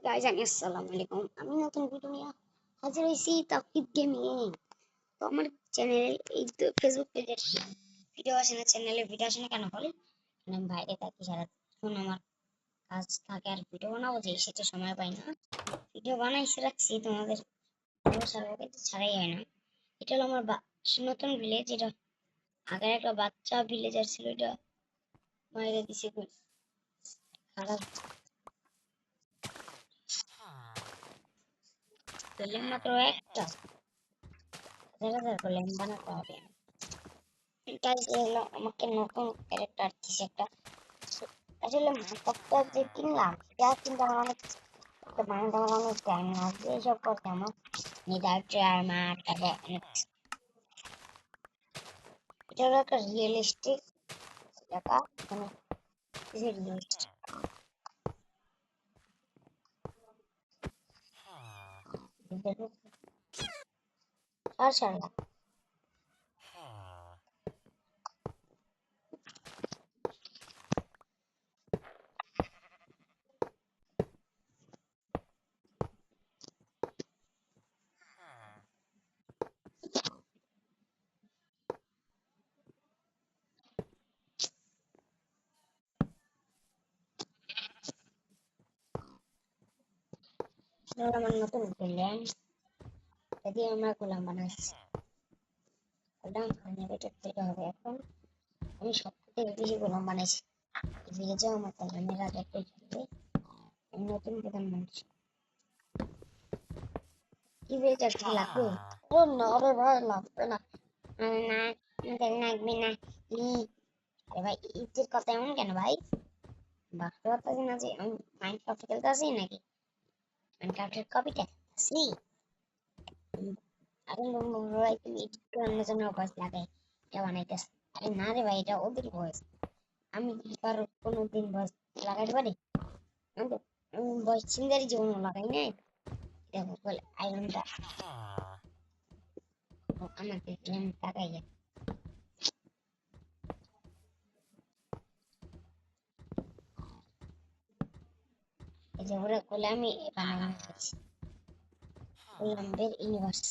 Guys আসসালামু আলাইকুম। আমি নতুন ভিডিও নিয়ে হাজির হয়েছি তাওহিদ গেমিং। তো আমার চ্যানেলে এই তো ফেসবুক পেজে ভিডিও আসে না, চ্যানেলে ভিডিও আসে না কেন বলে? কারণ আমি বাইরে থাকি, সারাক্ষণ আমার কাজ থাকে আর ভিডিও বানাবো যে সেটা সময় পাই না। ভিডিও বানাইছে রাখছি তোমাদের ছাড়াবো, কিন্তু ছাড়াই হয় না। এটা হলো আমার নতুন ভিলেজ। এটা আগের একটা বাচ্চা ভিলেজার ছিল, এটা মাইরে দিছে খারাপ করলাম মাত্র একটা 1000 করলাম বানাতে হবে। এটা যে হলো আমাকে নতুন ক্যারেক্টার দিছে একটা। আসলে মাইনক্রাফটটা যে কিনলাম এটা কিন্তু আমার অনেক বানাতে আমার অনেক টাইম লাগবে, এইসব করতে আমার নেদার ট্রায়ার মার তারপর এটা হলো একটা রিয়েলিস্টিক জায়গা, মানে রিয়েলিস্টিক আর সারা আমার নতুন করলেন যদি আমরা গোলাম বানাচ্ছি গোলাম আনলিমিটেড থেকে হবে। এখন আমি সব থেকে বেশি গোলাম বানাইছি ভিলেজে আমার গোলামের রাজা পেয়ে নতুন প্রধানমন্ত্রী। কি ভিলেজার কি লাগবে? ও না রে ভাই, লাগবে না। না লাগবে না। আরে ভাই ইটের কথা এমন কেন ভাই? ভাবতে পারতেছি না যে আমি মাইনক্রাফট খেলতে আসি নাকি মাইনক্রাফটের কপিটা আসি। আরে ভাই তুমি এডিট করার জন্য ভয়েস লাগাই এটা বানাইতেছ? আরে না রে ভাই, এটা ওদের ভয়েস। আমি কি কারো কোনোদিন ভয়েস লাগাইতে পারি? আমি ভয়েস সিঙ্গারি জীবনও লাগাই নাই। দেখো বলে আইরনটা আমাকে লাগাই। এই যে ওরা বলে আমি বানানো হয়েছি গোলামদের ইউনিভার্স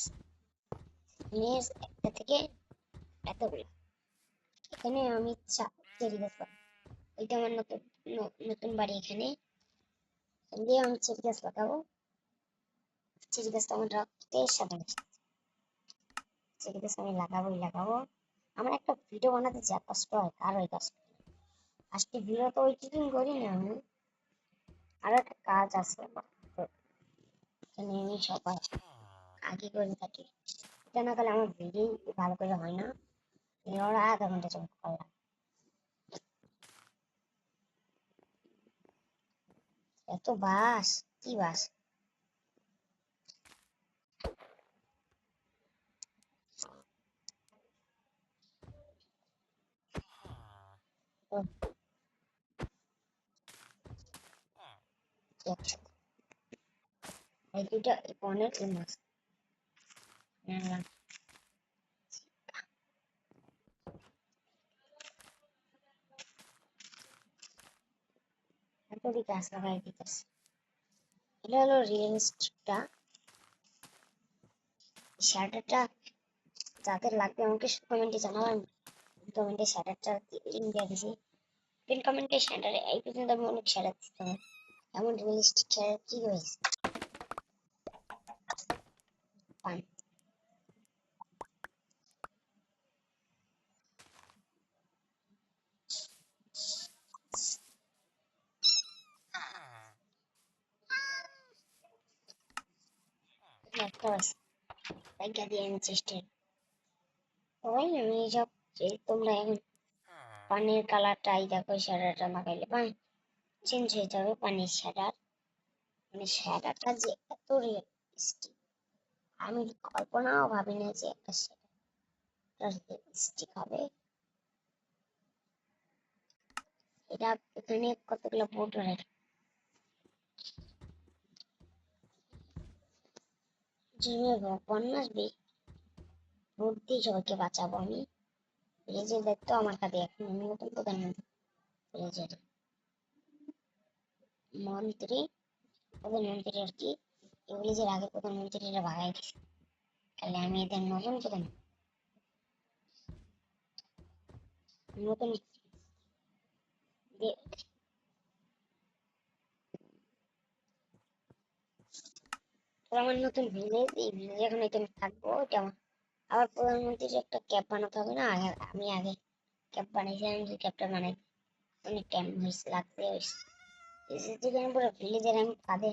নিয়ে একটা থেকে এতগুলো। এখানে আমি চেরি গাছ এটা আমার নতুন নতুন বাড়ি। এখানে দিয়ে আমি চেরি গাছ লাগাবো। চেরি গাছটা আমার রক্তের সাথে মিশে। চেরি গাছ আমি লাগাবো। আমার একটা ভিডিও বানাতে যা কষ্ট হয় আর ওই কষ্ট। আজকে ভিডিও তো এডিটিং করি না আমি, আরো একটা কাজ আছে। তো এখানে আমি সবাই আগে করে থাকি, এটা না করলে আমার ভিডিও ভালো করে হয় না। ওরা আধা ঘন্টা চমক করলাম। এত বাস, কি বাস? একসাথে এই দুইটা অনেক মাছ। এতটি গাছ লাগাই দিতেছে। এটা হলো রিয়েলিস্টিকটা শ্যাডারটা। যাদের লাগবে আমাকে কমেন্টে জানাবো, আমি কমেন্টে শ্যাডারটা লিঙ্ক দিয়ে দিছি। পিন কমেন্টে শ্যাডারে এই পর্যন্ত আমি অনেক শ্যাডার দিতে হবে। এমন রিয়েলিস্টিক শ্যাডার কি হয়েছে পান। একটা আছে জায়গা দিয়ে আমি চেষ্টা সবাই আমি এইসব তোমরা এখন পানির কালারটাই দেখো, শ্যাডারটা লাগাইলে চেঞ্জ হয়ে যাবে পানির শ্যাডার। মানে শ্যাডারটা যে এত রিয়েলিস্টিক আমি কল্পনাও ভাবি না যে একটা শ্যাডার রিয়েলিস্টিক হবে। এটা এখানে কতগুলো বোট রাখে, যেভাবে বন্যা আসবে বোট দিয়ে সবাইকে বাঁচাবো আমি। ভিলেজের দায়িত্ব আমার কাছে এখন, আমি নতুন প্রধানমন্ত্রী ভিলেজের মন্ত্রী। প্রধানমন্ত্রী আর কি এগুলি যে আগে প্রধানমন্ত্রীরা ভাগাই দিছে, তাহলে আমি এদের নতুন নতুন আমার নতুন ভিলেজ, এই ভিলেজে এখন আমি থাকবো। এটা আবার প্রধানমন্ত্রীর একটা ক্যাব বানাতে হবে না? আমি আগে ক্যাব বানাইছিলাম, যে ক্যাবটা বানাই অনেক টাইম হয়েছে, লাগতে হয়েছে। যেখানে পুরো ভিলেজের আমি কাঁধে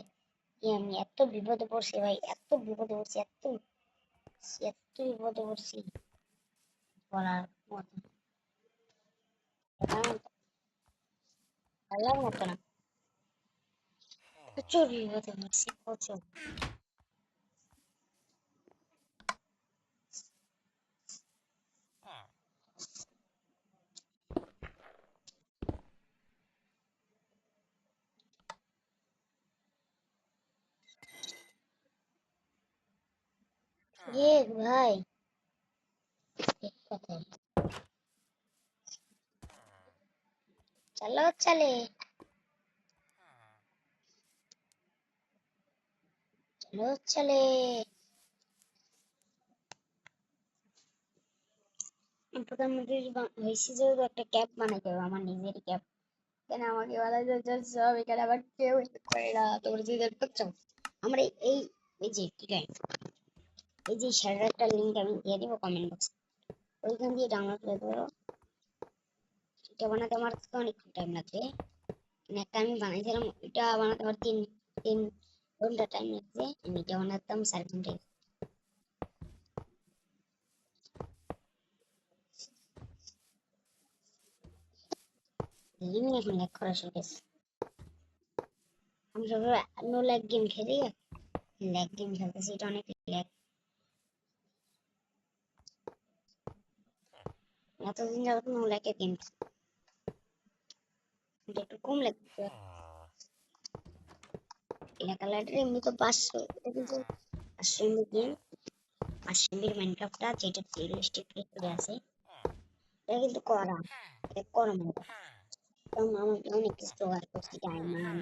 আমি এত বিপদে পড়ছি ভাই, এত বিপদে পড়ছি, এত বিপদে পড়ছি বলার মতো বলার মতো না। প্রচুর বিপদে পড়ছি, প্রচুর। ভাই এক কথায় চলো চলে চলো চলে প্রধানমন্ত্রী হয়েছি, যেহেতু একটা ক্যাব বানাইতে হবে, আমার নিজের ক্যাব। কেন আমাকে বলা যাচ্ছে সব এখানে, আবার কেউ করে না। তোমরা যদি দেখতে চাও আমরা এই এই যে কি গাই, এই যে শ্যাডার একটা লিঙ্ক আমি দিয়ে দিব কমেন্ট বক্সে, ওইখান দিয়ে ডাউনলোড করে দেবো। এটা বানাতে আমার অনেক টাইম লাগবে, মানে একটা আমি বানাইছিলাম, এটা বানাতে আমার তিন তিন ঘন্টা টাইম লাগছে। আমি এটা বানাতাম 4 ঘন্টায়। লিমিট এখন ল্যাগ করা শুরু করছে। আমি সবসময় নো ল্যাগ গেম খেলি, ল্যাগ গেম খেলতেছি, এটা অনেক ল্যাগ। এতদিন যাবত নো ল্যাগের গেম, এটা একটু কম লাগছে। এলাকা লাইটের এমনি তো 500, এটা কিন্তু 500 এমবি গেম, 500 এমবির মাইনক্রাফটটা যেটা রিয়েলিস্টিক করে আছে, এটা কিন্তু করা, এটা করা মাইনক্রাফট। কারণ আমাকে অনেক কিছু জোগাড় করছি, ডায়মন্ড,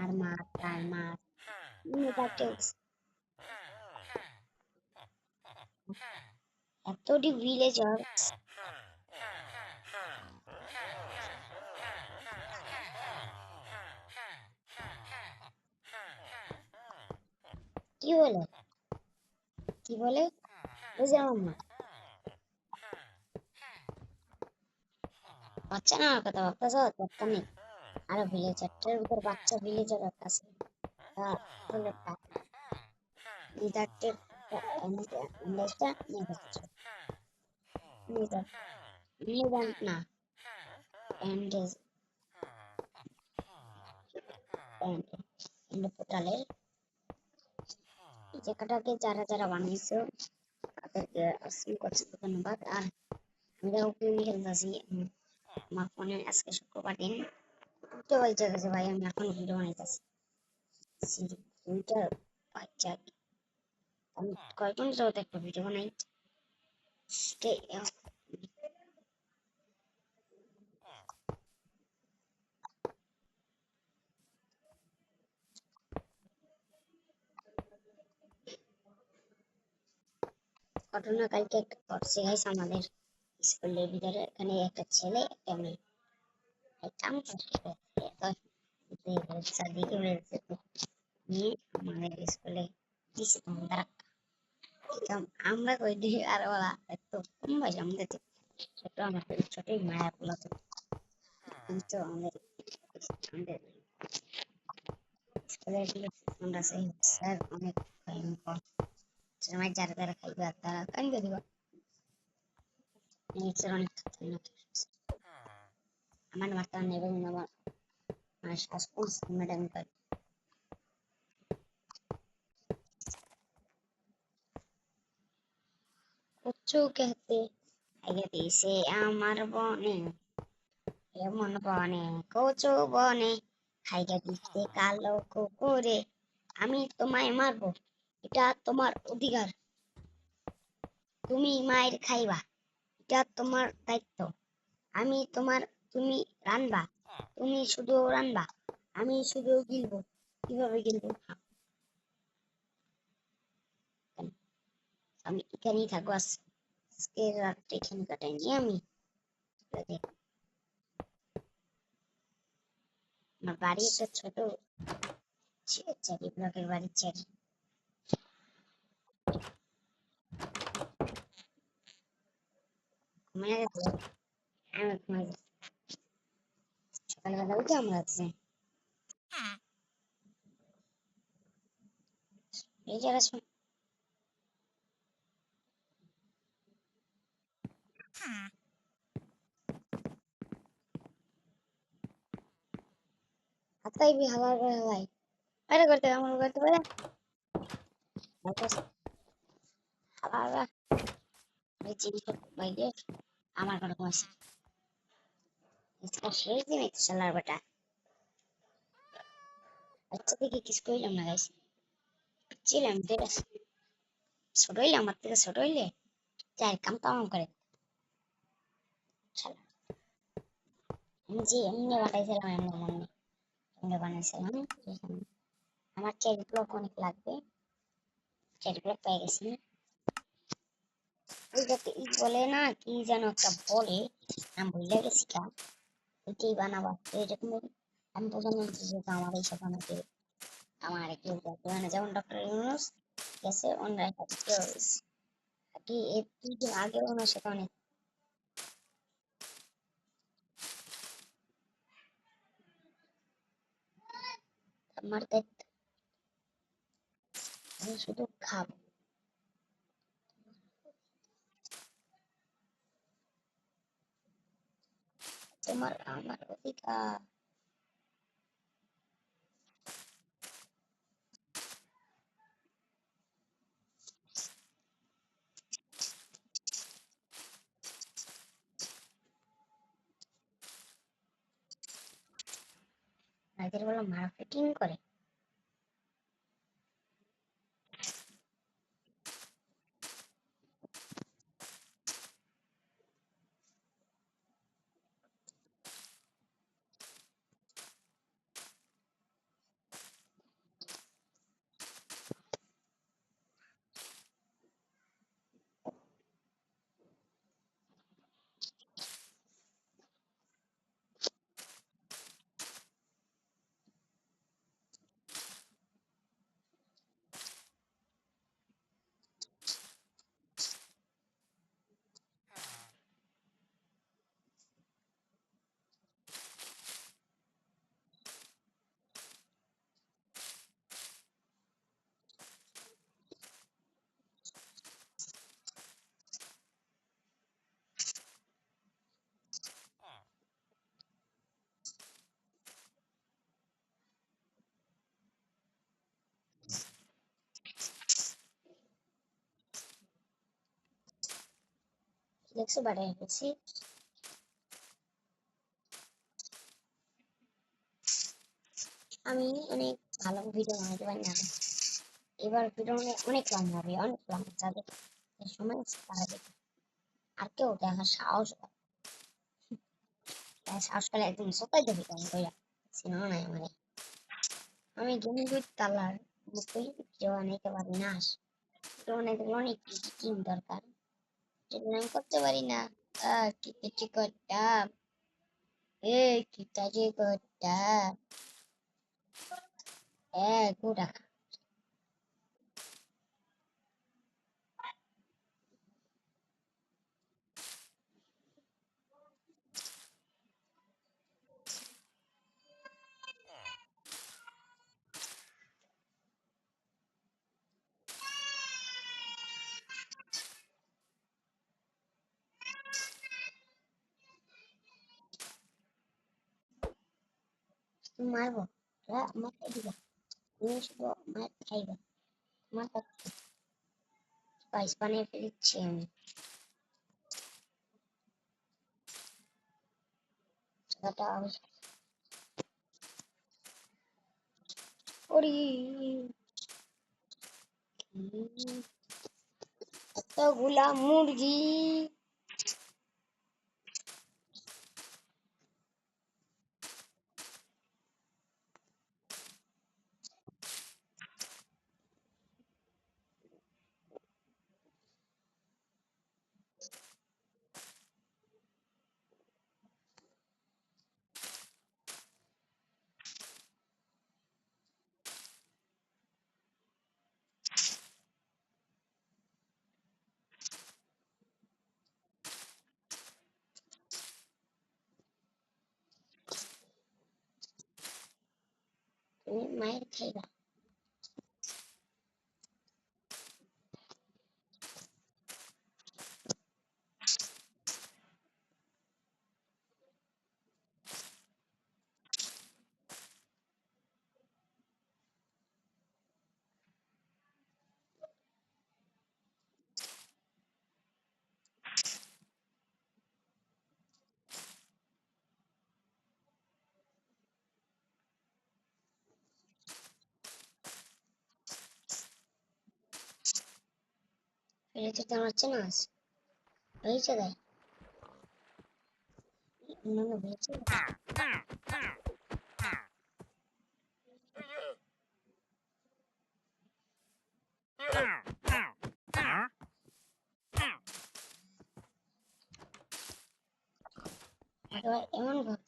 আর্মার, টার্মার, মেটাটেক্স, এতটি ভিলেজার। কি বলে কি বলে বুঝলাম না, বাচ্চা না আমার কথা ভাবতেছ, দরকার নেই। আরো ভিলেজারটার ভিতর বাচ্চা ভিলেজার আছে, বলে লিডারটের ইংলিশটা নিয়ে যাচ্ছে, নিয়ে না, এন্ড পোর্টালের এই জায়গাটাকে যারা যারা বানিয়েছো তাদেরকে অসংখ্য ধন্যবাদ। আর আমি যখন খেলতেছি, আমার ফোনে আজকে শুক্রবার দিন উঠতে বলতে গেছে ভাই, আমি এখন ভিডিও বানাইতেছি দুইটার বাচ্চা, আমি কয়েক ঘন্টা যাবত একটা ভিডিও বানাই। ঘটনা কালকে একটা করছে গাইস আমাদের স্কুলের ভিতরে, এখানে একটা ছেলে একটা মেয়ে, কাম করছে দিকে বলেছে নিয়ে আমাদের স্কুলে দিছে তোমরা, আমরা কই দিই আর ওরা একটু কম বয়স আমাদের থেকে, ছোট, আমাদের ছোটই মায়া পোলা তো, কিন্তু আমাদের স্কুলের আমরা সেই স্যার অনেক ভয়ঙ্কর, সময় যারা যারা খাইবে তারা কান্দে দিবা, নেচার অনেক খারাপ। আমার মাথা নেবে আমার শ্বাসকষ্ট ম্যাডাম कर कुछू कहते আগে দিছে আমার বনে, এমন বনে কচু বনে, খাইয়া দিচ্ছে কালো কুকুরে, আমি তোমায় মারবো, এটা তোমার অধিকার, তুমি মায়ের খাইবা, এটা তোমার দায়িত্ব, আমি তোমার, তুমি রানবা, তুমি শুধু রানবা, আমি শুধু গিলবো, কিভাবে কিন্তু আমি এখানেই থাকবো আজকে রাত্রে এখানে কাটাইনি আমি। দেখ, আমার বাড়ি একটা ছোট চারি ব্লকের বাড়ির চারি। ঘুমিয়ে গেছে, আমি ঘুমিয়ে গেছি। সকালবেলা উঠে আমরা আছে এই জায়গা হাতাই বি হাওয়ার হাওয়াই আরে করতে আমার করতে পারে হাওয়া ওই চিনি বাইরে আমার কোনো আছে इसका সেই দিন একটু চালার বেটা। আচ্ছা দেখি কিছু কইলাম না গাইস, ছিলাম ঠিক আছে, ছোট হইলে আমার থেকে ছোট হইলে যাই কাম কাম করে শালা। আমি যে এমনি বানাইছিলাম এমনি মনে এমনি বানাইছিলাম এখানে। আমার চেরি ব্লক অনেক লাগবে, চেরি ব্লক পেয়ে গেছি। ওই যাতে ই বলে না কি যেন একটা বলে, আমি ভুলে গেছি কা ওইটাই বানাবা এরকম। আমি প্রধানমন্ত্রী যেহেতু আমার এইসব বানাতে আমার কেউ করতে হয় না, যেমন ডক্টর ইউনুস গেছে অন্য একটা কেউ কি এর কিছুদিন আগে ওনার সাথে অনেক আমার দায়িত্ব, আমি শুধু খাবো। তোমার আমার অধিকার। রাতের বেলা মার্কেটিং করে দেখছো বাড়াই গেছি। আমি অনেক ভালো ভিডিও বানাতে পারি না, এবার ভিডিও অনেক লং হবে, অনেক লং যাদের সময় আছে তারা দেখে। আর কেউ দেখার সাহস করে সাহস করে একদম সবাই দেবে কেমন কইরা সিনেমা নাই আমার। আমি গেমিং করতে আল্লাহর বুকই ভিডিও বানাইতে পারি না, ভিডিও বানাইতে গেলে অনেক টিম দরকার, যেগুলো আমি করতে পারি না। কি কিছু করতাম, কি কাজে করতাম, গুড়া। তুমি মারবো, আমার খাই দিবা, তুমি শুধু আমার খাইবা, তোমার কাছে স্পাইস বানিয়ে ফেলেছি আমি। সেটা আমি করি এতগুলা মুরগি। তুমি মায়ের খাইবা। এটা তো আমার চেনা আছে, হয়েছে দেয় অন্যান্য হয়েছে। একেবারে এমন ভাব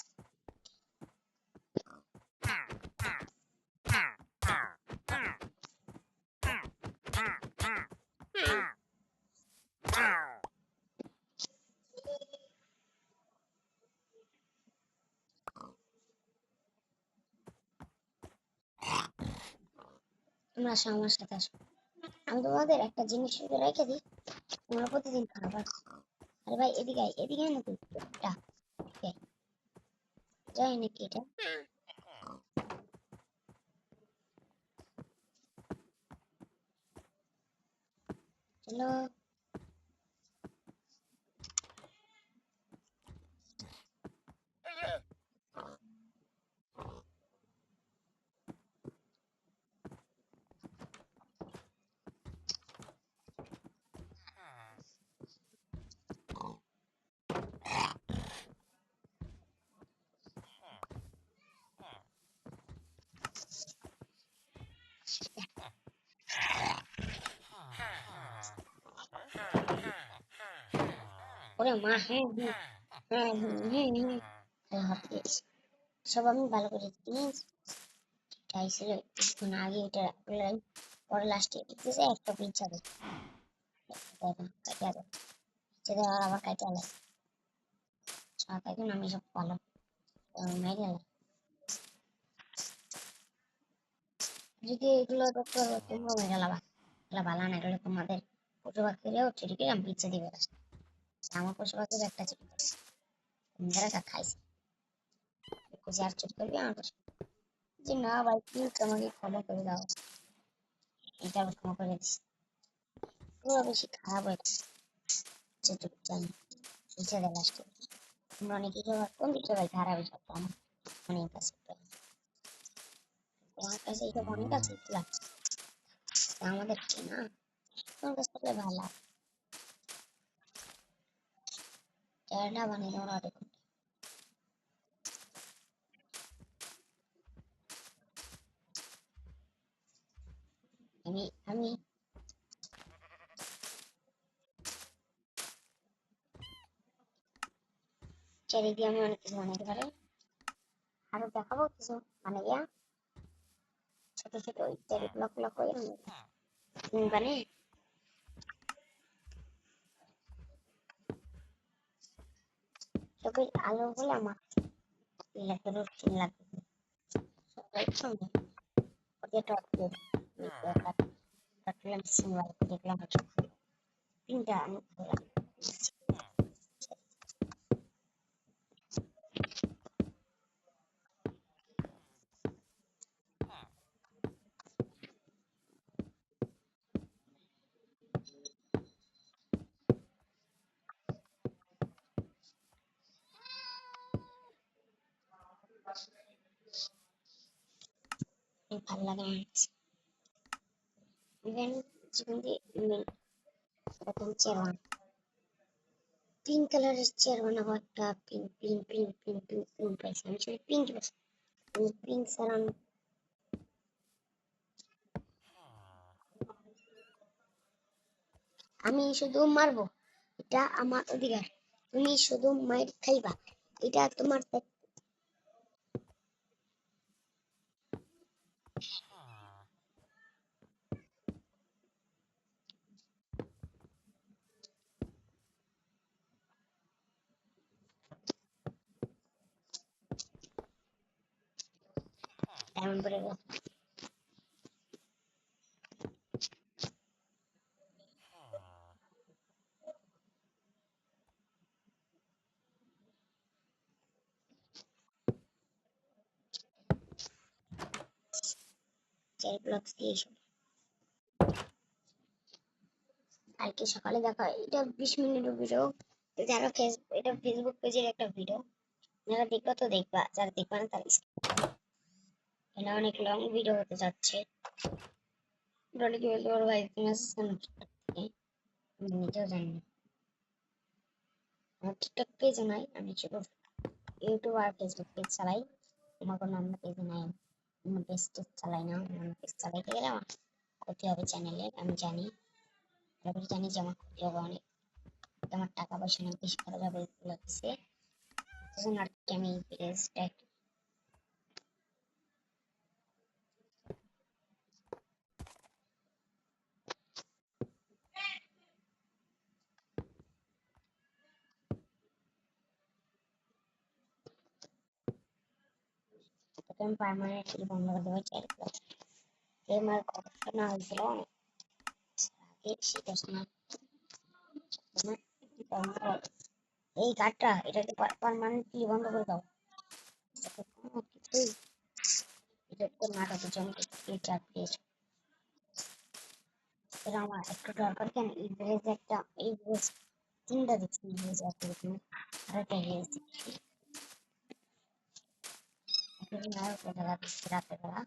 তোমরা আসো আমার সাথে আসো, আমি তোমাদের একটা জিনিস রেখে দিই, তোমরা প্রতিদিন খাবার। আরে ভাই এদিকে আয়, এদিকে আয় না তুই, এটা যাই নাকি এটা। চলো ওরে মা, হ্যাঁ হ্যাঁ হ্যাঁ হাত দিয়েছি সব আমি ভালো করে চিনি। খাইছিল কিছুক্ষণ আগে, এটা পরে লাস্টে দিতেছে একটা পিজ্জা দেয়, কাটিয়া দেয় সেটা আবার কাটিয়া দেয়। সাত এখন আমি সব ভালো মেরে গেল। যদি এগুলো ডক্টর তোমরা মেরে গেলাবা, এগুলো ভালো না, এগুলো তোমাদের পশু পাখিরেও চুরি করে আমি পিজ্জা দিবে। আমার পশু পাখির একটা চুরি করে যারা খাইছে, খুশি আর চুরি করবি আমার পশু। যে না ভাই প্লিজ আমাকে ক্ষমা করে দাও, এটা আমি ক্ষমা করে দিচ্ছি। পুরো বেশি খারাপ হয়েছে যেটুকু জানি, পিজ্জা দেয় লাস্টে। তোমরা অনেকে কোন দিকটা ভাই খারাপ হয়েছে আমার অনেক কাছে, তোমার কাছে এটা অনেক আছে আমাদের না, তোমার কাছে থাকলে ভালো। চেহারাটা বানিয়ে দেওয়ার অনেক, আমি আমি চেরি দিয়ে আমি অনেক কিছু বানাতে পারি, আরো দেখাবো কিছু মানে ইয়া ছোট ছোট ওই চেরি ব্লক ব্লক করে মানে চোখের আলো বলে আমার লাগবে, রুটিন লাগবে সবাই সঙ্গে ওকে টপ দিয়ে দেখলাম সিঙ্গার দেখলাম তিনটা আমি ভালো লাগে না ইভেন জীবন দিয়ে এরকম চেয়ার, পিঙ্ক কালারের চেয়ার বানাবো একটা, pink pink pink pink pink pink পাইছি আমি, শুধু পিঙ্ক পাইছি, পিঙ্ক সারান। আমি শুধু মারবো, এটা আমার অধিকার, তুমি শুধু মাইর খাইবা, এটা তোমার এমন করে চেরি ব্লগস দিয়ে কালকে সকালে দেখা, এটা 20 মিনিটের ভিডিও। যারা এটা ফেসবুক পেজের একটা ভিডিও, যারা দেখবা তো দেখবা, যারা দেখবা না তারা এটা অনেক লং ভিডিও হতে যাচ্ছে। ওটা কি বলতে পারো ভাই, তুমি আসছেন আমি নিজেও জানি না। আমার টিকটক পেজ নাই, আমি শুধু ইউটিউব আর ফেসবুক পেজ চালাই। আমার কোনো অন্য পেজ নাই, অন্য পেজ চালাই না। অন্য পেজ চালাইতে গেলে আমার ক্ষতি হবে চ্যানেলে, আমি জানি। তারপরে জানি যে আমার ক্ষতি হবে অনেক, আমার টাকা পয়সা অনেক বেশি খরচ হবে লাগছে। সেজন্য আর কি আমি পেজটা আমি পার্মানেন্টলি বন্ধ করে দেবো। আমার গবেষণা হয়েছিল আগে, সেটার সময় এই কার্ডটা এটাকে পার্মানেন্টলি বন্ধ করে দাও। কোনো কিছুই এটা তো নাটকের জন্য চাপ দিয়েছে। এটা আমার একটু দরকার। কেন ইংরেজ একটা ইংরেজ তিনটা দেখছি, ইংরেজ একটা দেখি আর একটা ইংরেজ দেখছি। রাতের বেলা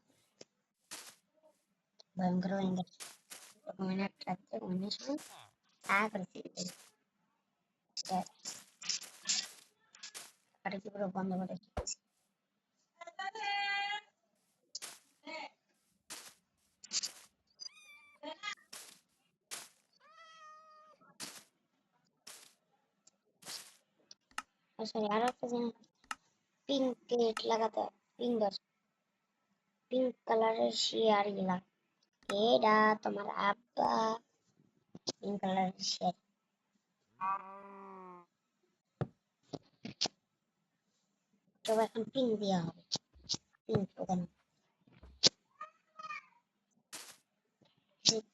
ভয়ঙ্কর ভয়ঙ্কর ঘুমিয়ে রাত্রে ঘুমিয়ে সময় করেছি কি পুরো বন্ধ করে রেখেছি। সরি, আরো একটা জিনিস, পিঙ্ক প্লেট লাগাতে হয়, পিঙ্ক কালারের শেয়ার গুলা। এটা তোমার আব্বা পিঙ্ক কালারের শেয়ার, সব এখন পিঙ্ক দেওয়া হবে। পিঙ্ক প্রধান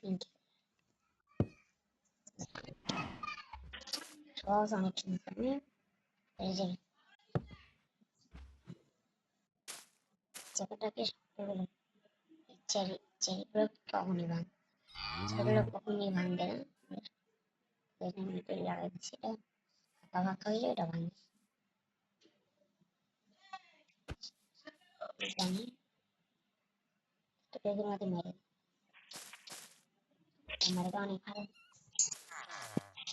পিঙ্ক সহজ অনেক সুন্দর। এই যে জায়গাটাকে চেরি চেরিগুলো কখনই ভাঙে, সেগুলো কখনই ভাঙবে না। এখানে লাগাই দিচ্ছি, এটা ফাঁকা ফাঁকা হইলে এটা ভাঙে। জানি তো পেগের মধ্যে মেরে মেরে অনেক ভালো।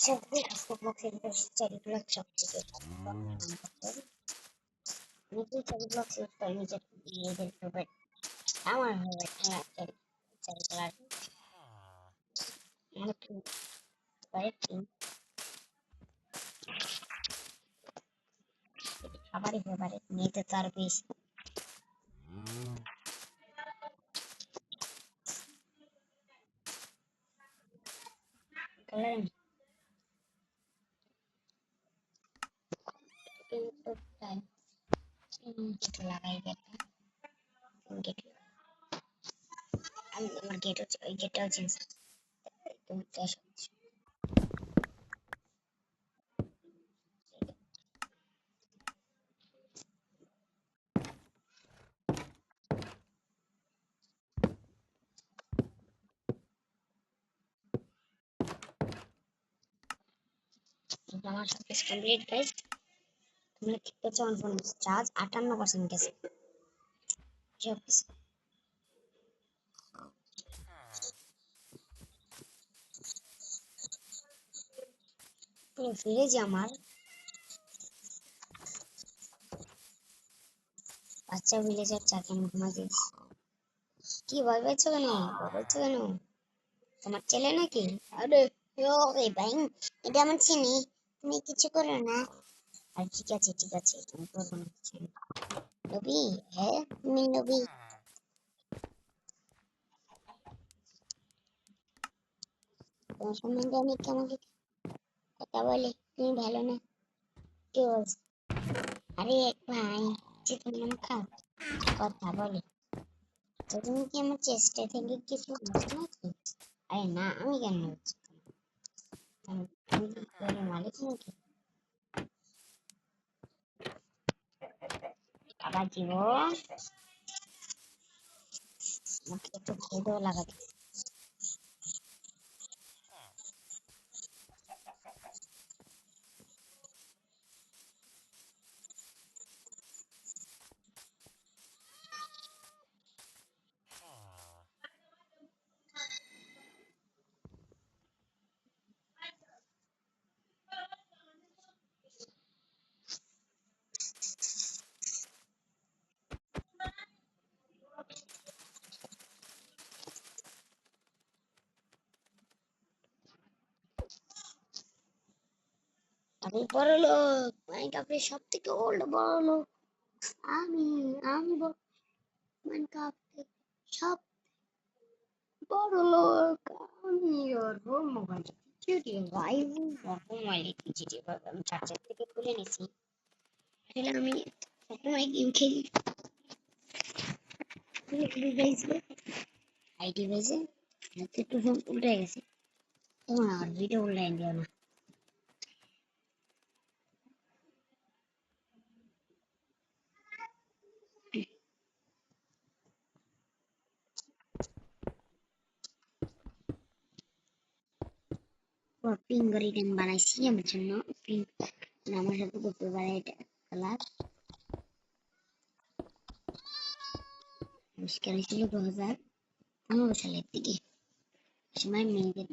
সবথেকে ফেসবুক ব্লগসের ভিতরে চেরি ব্লগ সবথেকে অনেকেই চেরি ব্লগ ইউজ করে নিজের নিজের ফেভারিট। আমার ফেভারিট চেরি কালার অনেক ফেভারিট। সবারই ফেভারিট, মেয়েতে তার বেশি। কালারিং কিন্তু তাই কিছু লাগাই দেখবে গেট। আমি আমার গেট হচ্ছে ওই গেটটাও চেঞ্জ একদম ফ্রেশ হচ্ছে। আমার সব কিছু কমপ্লিট গাইস। তোমরা ঠিক করছো, আমার ফোন চার্জ 58% গেছে। সব কিছু পুরো ফ্রিজ আমার বাচ্চা ভিলেজার চাকে আমি ঘুমা দিয়েছি। কি ভয় পাচ্ছ কেন, ভয় পাচ্ছ কেন? তোমার ছেলে নাকি? আরে ওরে ভাই, এটা আমার ছেলে, তুমি কিছু করো না। আর ঠিক আছে ঠিক আছে, তুমি করবো না কিছু। নবী, হ্যাঁ তুমি নবী? তোমার সম্বন্ধে আমি কেমন কথা বলে তুমি ভালো না? কি বলছো? আরে এক ভাই, যে তুমি নাম খাও কথা বলে, তো তুমি কি আমার চেষ্টা থেকে কিছু বুঝছো নাকি? আরে না, আমি কেন বুঝছি? তুমি কি করে মালিক নাকি? আবার জীবন আমাকে একটু ভেদও লাগাতে। আমি বড় লোক, মাইনক্রাফটের সব থেকে ওল্ড বড় লোক আমি। আমি মাইনক্রাফটের সব বড় লোক আমি। ওর মোবাইল ভিডিও ভাই, মোবাইলে ভিডিও আমি চার্জার থেকে খুলে নিছি। আসলে আমি সবসময় গেম খেলি, আইডি বেজে একটু ফোন উল্টে গেছে। তোমার আর ভিডিও উল্টাই দিও না। পিং করে গেম বানাইছি আমার জন্য। পিং আমার সাথে করতে পারে এটা কালার। আবিষ্কার হয়েছিল 2015 সালের দিকে। সময় মেয়েদের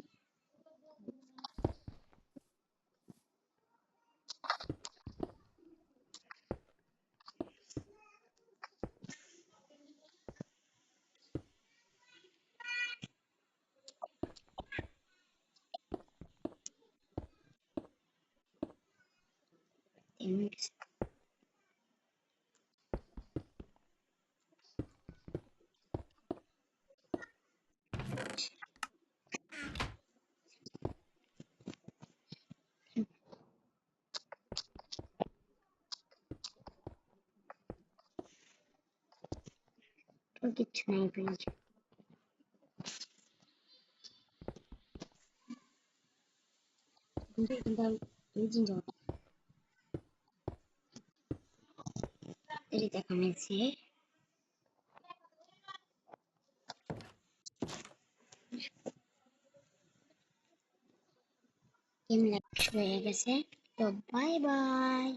কিচ্ছু নাই ফেলেছে। কিন্তু দেখা মিলছে গেম লেখা হয়ে গেছে। তো বাই বাই।